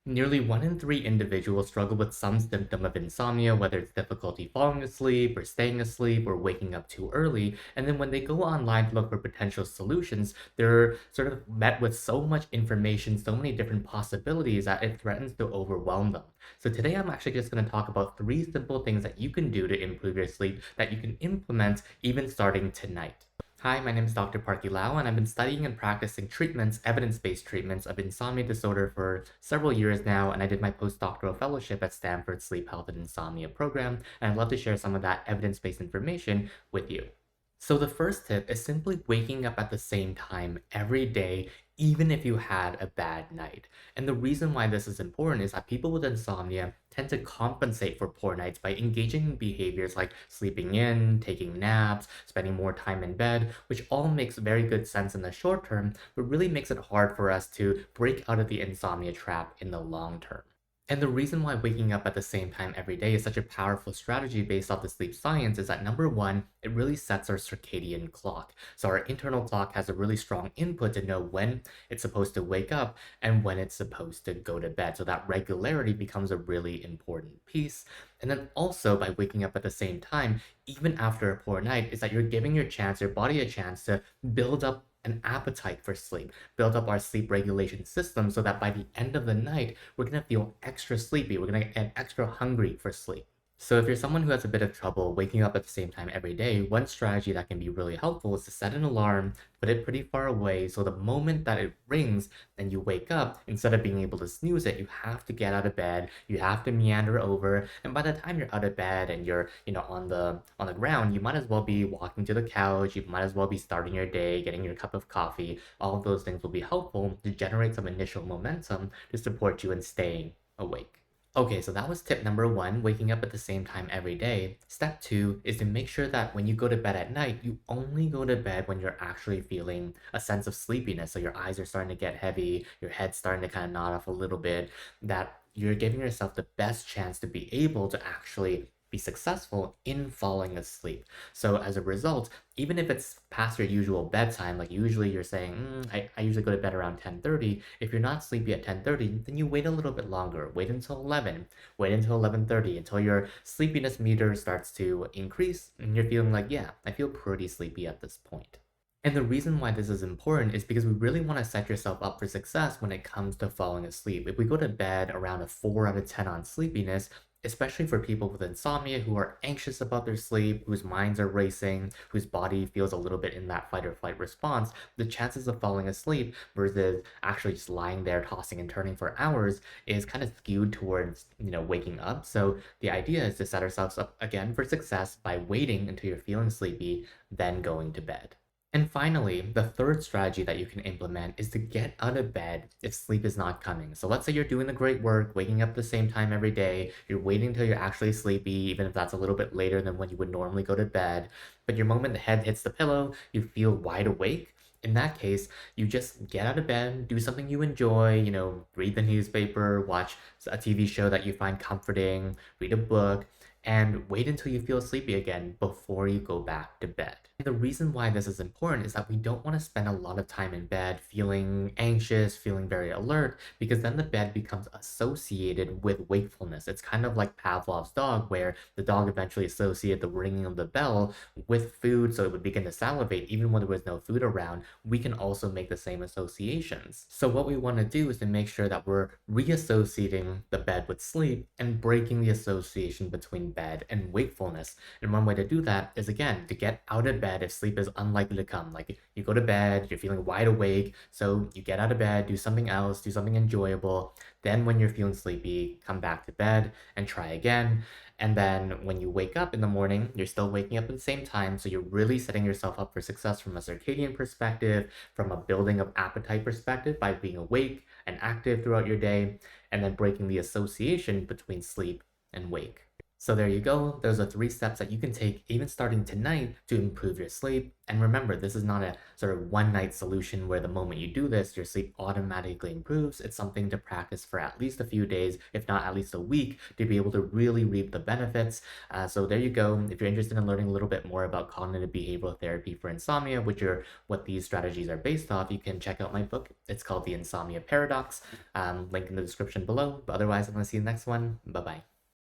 Nearly 1 in 3 individuals struggle with some symptom of insomnia, whether it's difficulty falling asleep or staying asleep or waking up too early. And then when they go online to look for potential solutions, they're sort of met with so much information, so many different possibilities that it threatens to overwhelm them. So today I'm actually just going to talk about 3 simple things that you can do to improve your sleep that you can implement even starting tonight. Hi, my name is Dr. Parky Lau, and I've been studying and practicing treatments, evidence-based treatments of insomnia disorder for several years now, and I did my postdoctoral fellowship at Stanford's Sleep Health and Insomnia program, and I'd love to share some of that evidence-based information with you. So the first tip is simply waking up at the same time every day, even if you had a bad night. And the reason why this is important is that people with insomnia tend to compensate for poor nights by engaging in behaviors like sleeping in, taking naps, spending more time in bed, which all makes very good sense in the short term, but really makes it hard for us to break out of the insomnia trap in the long term. And the reason why waking up at the same time every day is such a powerful strategy based off the sleep science is that number one, it really sets our circadian clock. So our internal clock has a really strong input to know when it's supposed to wake up and when it's supposed to go to bed. So that regularity becomes a really important piece. And then also by waking up at the same time, even after a poor night, is that you're giving your body a chance to build up an appetite for sleep, build up our sleep regulation system so that by the end of the night, we're gonna feel extra sleepy. We're gonna get extra hungry for sleep. So if you're someone who has a bit of trouble waking up at the same time every day, one strategy that can be really helpful is to set an alarm, put it pretty far away, so the moment that it rings and you wake up, instead of being able to snooze it, you have to get out of bed, you have to meander over, and by the time you're out of bed and you're, on the ground, you might as well be walking to the couch, you might as well be starting your day, getting your cup of coffee. All of those things will be helpful to generate some initial momentum to support you in staying awake. Okay, so that was tip number one, waking up at the same time every day. Step two is to make sure that when you go to bed at night, you only go to bed when you're actually feeling a sense of sleepiness. So your eyes are starting to get heavy, your head's starting to kind of nod off a little bit, that you're giving yourself the best chance to be able to actually be successful in falling asleep. So as a result, even if it's past your usual bedtime, like usually you're saying, I usually go to bed around 10:30. If you're not sleepy at 10:30, then you wait a little bit longer. Wait until 11. Wait until 11:30 until your sleepiness meter starts to increase and you're feeling like, yeah, I feel pretty sleepy at this point. And the reason why this is important is because we really want to set yourself up for success when it comes to falling asleep. If we go to bed around a 4 out of 10 on sleepiness, especially for people with insomnia who are anxious about their sleep, whose minds are racing, whose body feels a little bit in that fight or flight response, the chances of falling asleep versus actually just lying there tossing and turning for hours is kind of skewed towards, waking up. So the idea is to set ourselves up again for success by waiting until you're feeling sleepy, then going to bed. And finally, the third strategy that you can implement is to get out of bed if sleep is not coming. So let's say you're doing the great work, waking up the same time every day, you're waiting until you're actually sleepy, even if that's a little bit later than when you would normally go to bed. But your moment the head hits the pillow, you feel wide awake. In that case, you just get out of bed, do something you enjoy, read the newspaper, watch a TV show that you find comforting, read a book, and wait until you feel sleepy again before you go back to bed. And the reason why this is important is that we don't want to spend a lot of time in bed feeling anxious, feeling very alert, because then the bed becomes associated with wakefulness. It's kind of like Pavlov's dog, where the dog eventually associated the ringing of the bell with food, so it would begin to salivate even when there was no food around. We can also make the same associations. So what we want to do is to make sure that we're reassociating the bed with sleep and breaking the association between bed and wakefulness. And one way to do that is, again, to get out of bed if sleep is unlikely to come. Like you go to bed, you're feeling wide awake, so you get out of bed, do something else, do something enjoyable. Then when you're feeling sleepy, come back to bed and try again. And then when you wake up in the morning, you're still waking up at the same time. So you're really setting yourself up for success from a circadian perspective, from a building of appetite perspective by being awake and active throughout your day, and then breaking the association between sleep and wake. So there you go. Those are 3 steps that you can take even starting tonight to improve your sleep. And remember, this is not a sort of one night solution where the moment you do this, your sleep automatically improves. It's something to practice for at least a few days, if not at least a week, to be able to really reap the benefits. So there you go. If you're interested in learning a little bit more about cognitive behavioral therapy for insomnia, which are what these strategies are based off, you can check out my book. It's called The Insomnia Paradox. Link in the description below. But otherwise, I'm going to see you in the next one. Bye bye.